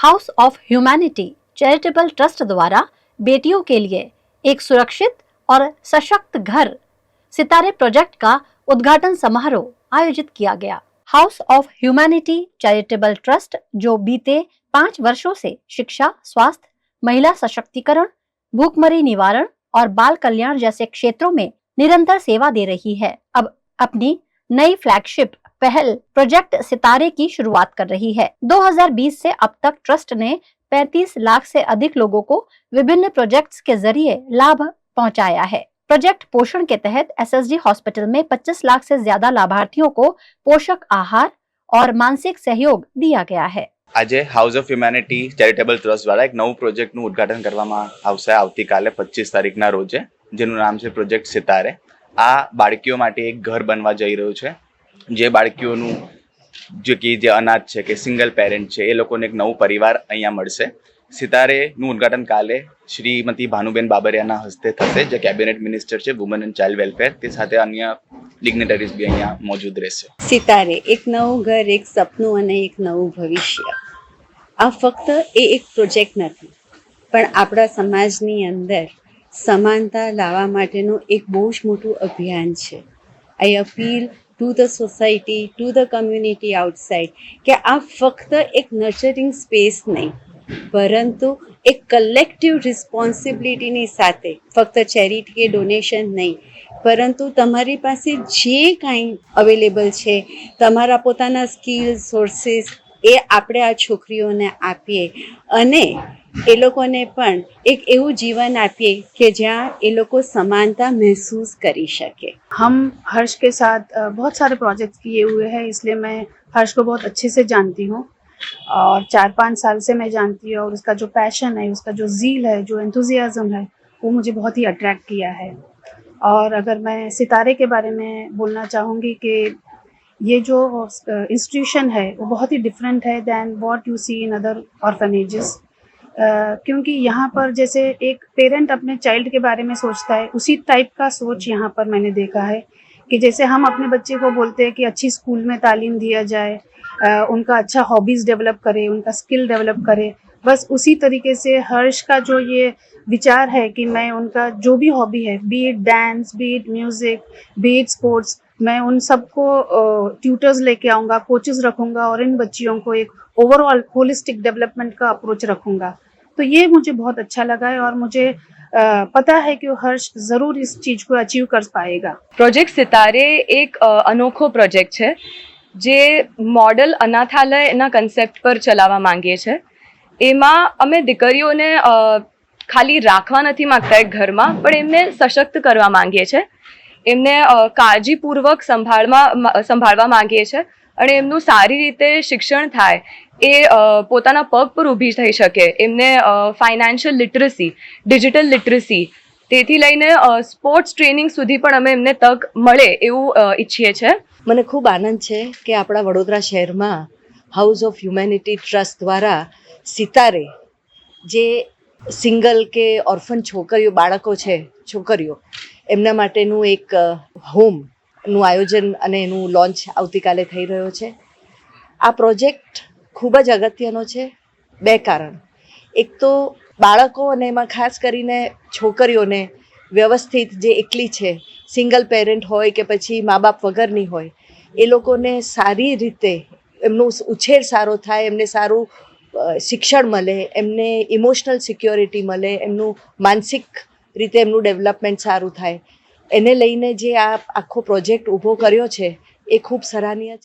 House of humanity charitable trust द्वारा बेटियों के लिए एक सुरक्षित और सशक्त घर सितारे प्रोजेक्ट का उद्घाटन समारोह आयोजित किया गया। House of humanity charitable trust जो बीते 5 वर्षों से शिक्षा, स्वास्थ्य, महिला सशक्तिकरण, भूखमरी निवारण और बाल कल्याण जैसे क्षेत्रों में निरंतर सेवा दे रही है, अब अपनी नई फ्लैगशिप पहल प्रोजेक्ट सितारे की शुरुआत कर रही है। 2020 से अब तक ट्रस्ट ने 35 लाख से अधिक लोगों को विभिन्न प्रोजेक्ट्स के जरिए लाभ पहुंचाया है। प्रोजेक्ट पोषण के तहत एसएसजी हॉस्पिटल में 25 लाख से ज्यादा लाभार्थियों को पोषक आहार और मानसिक सहयोग दिया गया है। આજે house of humanity charitable trust દ્વારા એક નવું પ્રોજેક્ટનું ઉદ્ઘાટન કરવામાં આવશે આવતીકાલે 25 તારીખના રોજે, જેનું નામ છે પ્રોજેક્ટ સિતારે. આ બાળકીઓ માટે એક ઘર બનવા જઈ રહ્યું છે, જે બાળકીઓનું જે અનાથ છે કે સિંગલ પેરેન્ટ છે એ લોકોને એક નવું પરિવાર અહીંયા મળશે. સિતારેનું ઉદ્ઘાટન કાલે શ્રીમતી ભાનુબેન બાબરિયાના હસ્તે થશે, જે કેબિનેટ મિનિસ્ટર છે વુમન એન્ડ ચાઇલ્ડ વેલફેર. તે સાથે અન્ય ડિગ્નેટરીઝ બી અહીંયા મોજૂદ રહેશે. સિતારે એક નવું ઘર, એક સપનું અને એક નવું ભવિષ્ય. આ ફક્ત એક પ્રોજેક્ટ નથી, પણ આપણા સમાજની અંદર સમાનતા લાવવા માટેનું એક બહુ જ મોટું અભિયાન છે. I appeal to the society, to the community outside કે આ ફક્ત એક નર્ચરિંગ સ્પેસ નહીં, પરંતુ એક કલેક્ટિવ રિસ્પોન્સિબિલિટીની સાથે ફક્ત ચેરિટી કે ડોનેશન નહીં, પરંતુ તમારી પાસે જે કાંઈ અવેલેબલ છે, તમારા પોતાના સ્કિલ સોર્સિસ એ આપણે આ છોકરીઓને આપીએ અને એ લોકોને પણ એક એવું જીવન આપીએ કે જ્યાં એ લોકો समानता महसूस करी सके। हम हर्ष के साथ बहुत सारे प्रोजेक्ट्स किए हुए हैं, इसलिए मैं हर्ष को बहुत अच्छे से जानती हूँ और 4-5 साल से मैं जानती हूँ और उसका जो पैशन है, उसका जो ज़ील है, जो एंथुजियाज़म है, वो मुझे बहुत ही अट्रैक्ट किया है। और अगर मैं सितारे के बारे में बोलना चाहूँगी कि ये जो इंस्टीट्यूशन है वो बहुत ही डिफरेंट है than what you see in other orphanages, क्योंकि यहाँ पर जैसे एक पेरेंट अपने चाइल्ड के बारे में सोचता है, उसी टाइप का सोच यहाँ पर मैंने देखा है कि जैसे हम अपने बच्चे को बोलते हैं कि अच्छी स्कूल में तालीम दिया जाए, उनका अच्छा हॉबीज़ डेवलप करे, उनका स्किल डेवलप करे, बस उसी तरीके से हर्ष का जो ये विचार है कि मैं उनका जो भी हॉबी है, B it dance, B it music, B it sports, मैं उन सबको ट्यूटर्स लेके आऊँगा, कोचेस रखूँगा और इन बच्चियों को एक ओवरऑल होलिस्टिक डेवलपमेंट का अप्रोच रखूँगा। तो ये मुझे बहुत अच्छा लगा है और मुझे पता है कि हर्ष ज़रूर इस चीज़ को अचीव कर पाएगा। પ્રોજેક્ટ સિતારે એક અનોખો પ્રોજેક્ટ છે જે મોડલ અનાથાલયના કન્સેપ્ટ પર ચલાવવા માંગીએ છીએ. એમાં અમે દીકરીઓને ખાલી રાખવા નથી માંગતા એક ઘરમાં, પણ એમને સશક્ત કરવા માંગીએ છીએ, એમને કાળજીપૂર્વક સંભાળવા માંગીએ છીએ અને એમનું સારી રીતે શિક્ષણ થાય, એ પોતાના પગ પર ઊભી થઈ શકે, એમને ફાઇનાન્શિયલ લિટરસી, ડિજિટલ લિટરસી, તેથી લઈને સ્પોર્ટ્સ ટ્રેનિંગ સુધી પણ અમે એમને તક મળે એવું ઈચ્છીએ છીએ. મને ખૂબ આનંદ છે કે આપણા વડોદરા શહેરમાં હાઉસ ઓફ હ્યુમેનિટી ટ્રસ્ટ દ્વારા સિતારે જે સિંગલ કે ઓર્ફન છોકરીઓ, બાળકો છે, છોકરીઓ, એમના માટેનું એક હોમનું આયોજન અને એનું લોન્ચ આવતીકાલે થઈ રહ્યો છે. આ પ્રોજેક્ટ ખૂબ જ અગત્યનો છે, 2 કારણ. એક તો બાળકો અને એમાં ખાસ કરીને છોકરીઓને વ્યવસ્થિત, જે એકલી છે, સિંગલ પેરેન્ટ હોય કે પછી મા બાપ વગરની હોય, એ લોકોને સારી રીતે એમનો ઉછેર સારો થાય, એમને સારું શિક્ષણ મળે, એમને ઇમોશનલ સિક્યોરિટી મળે, એમનું માનસિક રીતે એમનું ડેવલપમેન્ટ સારું થાય, એને લઈને જે આ આખો પ્રોજેક્ટ ઊભો કર્યો છે એ ખૂબ સરાહનીય છે.